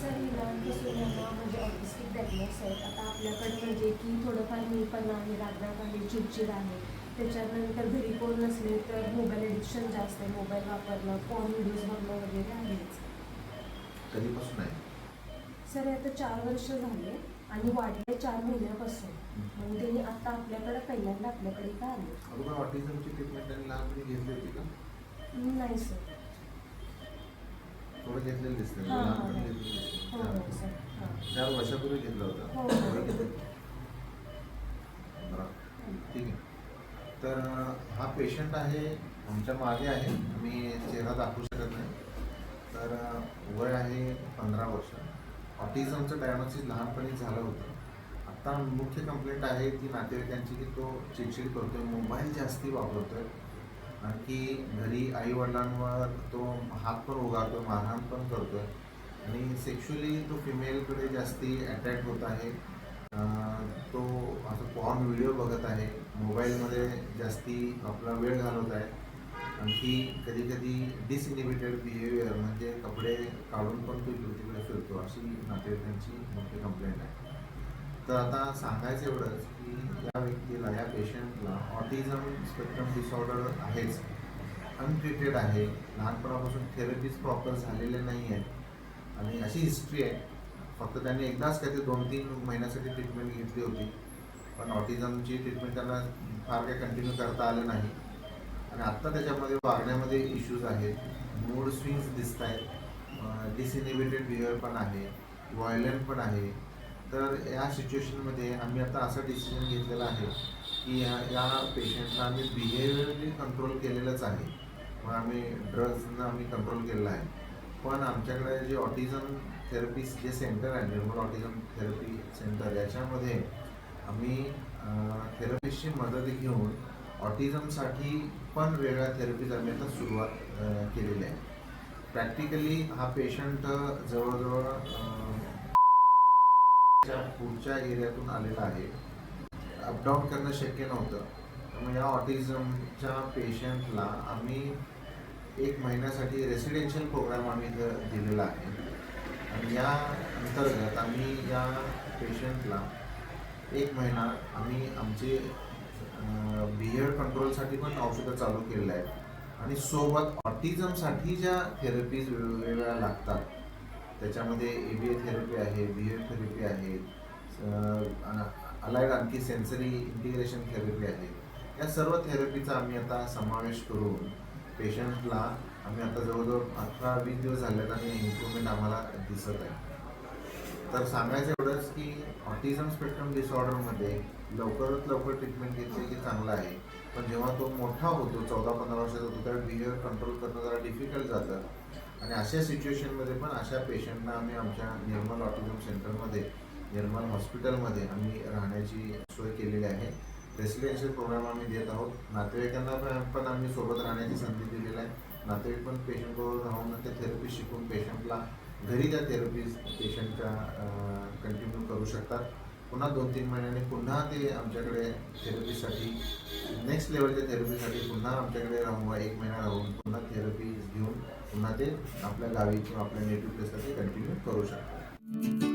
Sir लहानपासून यांना म्हणजे ऑटिस्टिक डायग्नोस आहेत. आता आपल्याकडे म्हणजे की थोडंफार मीपणा आहे, रागराग आहे, चिडचिड आहे. त्याच्यानंतर घरी कोण नसले तर मोबाईल एडिक्शन जास्त आहे, मोबाईल वापरणं, फोन व्हिडिओज बघणं वगैरे आहेच. कधीपासून आहे? सर आता 4 वर्ष झाले आणि वाढले 4 महिन्यापासून. म्हणजे त्यांनी आता आपल्याकडे पहिल्यांदा आपल्याकडे का आले? अगोदर ऑटिझमची ट्रीटमेंट त्यांनी लहानपणी घेतली होती का? नाही सर. थोडं घेतलेलं दिसतं. हां, हां. लहानपणी घेतलेलं दिसतं. हो हो सर. हां. 4 वर्षापूर्वी घेतलं होतं. हो, वय हो. किती? 15. ठीक आहे. तर हा पेशंट आहे, आमच्या मागे आहे. मी चेहरा दाखवू शकत नाही. तर वय आहे 15 वर्ष. ऑटिझमचं डायग्नोसिस लहानपणी झालं होतं. आता मुख्य कंप्लेंट आहे ती नातेवाईकांची की तो चिडचिड करतोय, मोबाईल जास्ती वापरतोय. आणखी घरी आईवडिलांवर तो हात पण उगारतोय, मारहाण पण करतोय आणि सेक्शुअली तो फिमेलकडे जास्ती अट्रॅक्ट होत आहे. तो असं पॉर्न व्हिडिओ बघत आहे, मोबाईलमध्ये जास्ती आपला वेळ घालवत आहे. आणखी कधी कधी डिसइनिबिटेड बिहेवियर म्हणजे कपडे काढून पण तो इकडे तिकडे फिरतो, अशी नातेवाईकांची मुख्य कंप्लेंट आहे. तर आता सांगायचं एवढंच की या व्यक्तीला, या पेशंटला ऑटिझम स्पेक्ट्रम डिसऑर्डर आहेच, अनट्रीटेड आहे, लहानपणापासून थेरपीज प्रॉपर झालेले नाही आहेत आणि अशी हिस्ट्री आहे. फक्त त्यांनी एकदाच काय ते 2-3 महिन्यासाठी ट्रीटमेंट घेतली होती, पण ऑटिझमची ट्रीटमेंट त्यांना फार काही कंटिन्यू करता आलं नाही आणि आत्ता त्याच्यामध्ये वागण्यामध्ये इश्यूज आहेत, मूड स्विंग्स दिसत आहेत, डिसइनिबिटेड बिहेवियर पण आहे, व्हायलंट पण आहे. तर या सिच्युएशनमध्ये आम्ही आता असा डिसिजन घेतलेला आहे की या पेशंटला आम्ही बिहेवियरली कंट्रोल केलेलंच आहे. मग आम्ही ड्रग्सनं आम्ही कंट्रोल केलेलं आहे. पण आमच्याकडे जे ऑटिझम थेरपी जे सेंटर आहे, निर्मल ऑटिझम थेरपी सेंटर, याच्यामध्ये आम्ही थेरपिस्टची मदत घेऊन ऑटिझमसाठी पण वेगळ्या थेरपीज आम्ही आता सुरुवात केलेली आहे. प्रॅक्टिकली हा पेशंट जवळजवळ पुढच्या एरियातून आलेला आहे. अपडाऊन करणं शक्य नव्हतं. त्यामुळे या ऑटिझमच्या पेशंटला आम्ही 1 महिन्यासाठी रेसिडेन्शियल प्रोग्राम आम्ही इथं दिलेला आहे आणि या अंतर्गत आम्ही या पेशंटला 1 महिना आम्ही आमचे बिहेवियर कंट्रोलसाठी पण औषधं चालू केलेलं आहे आणि सोबत ऑटिझमसाठी ज्या थेरपीज वेगवेगळ्या लागतात, त्याच्यामध्ये ABA थेरपी आहे, बिहेवियर थेरपी आहे, अलाइड आणखी सेन्सरी इंटिग्रेशन थेरपी आहे. या सर्व थेरपीचा आम्ही आता समावेश करून पेशंटला आम्ही आता जवळजवळ 18-20 दिवस झालेत आणि इम्प्रूव्हमेंट आम्हाला दिसत आहे. तर सांगायचं एवढंच की ऑटिझम स्पेक्ट्रम डिसऑर्डरमध्ये लवकरात लवकर ट्रीटमेंट घेतली की चांगलं आहे, पण जेव्हा तो मोठा होतो, 14-15 वर्षाचा होतो, त्यावेळी बिहेवियर कंट्रोल करणं जरा डिफिकल्ट जातं आणि अशा सिच्युएशनमध्ये पण अशा पेशंटना आम्ही आमच्या निर्मल ऑटिझम सेंटरमध्ये, निर्मल हॉस्पिटलमध्ये आम्ही राहण्याची सोय केलेली आहे. रेसिडेन्शियल प्रोग्राम आम्ही देत आहोत. नातेवाईकांना पण आम्ही सोबत राहण्याची संधी दिलेली आहे. नातेवाईक पण पेशंटबरोबर राहून ते थेरपी शिकून पेशंटला घरी त्या थेरपीज पेशंटच्या कंटिन्यू करू शकतात. पुन्हा 2-3 महिन्यांनी पुन्हा ते आमच्याकडे थेरपीसाठी, नेक्स्ट लेवलच्या थेरपीसाठी पुन्हा आमच्याकडे राहून 1 महिना राहून पुन्हा थेरपीज घेऊन पुन्हा ते आपल्या गावी किंवा आपल्या नेटिव्ह प्लेसला ते कंटिन्यू करू शकतात.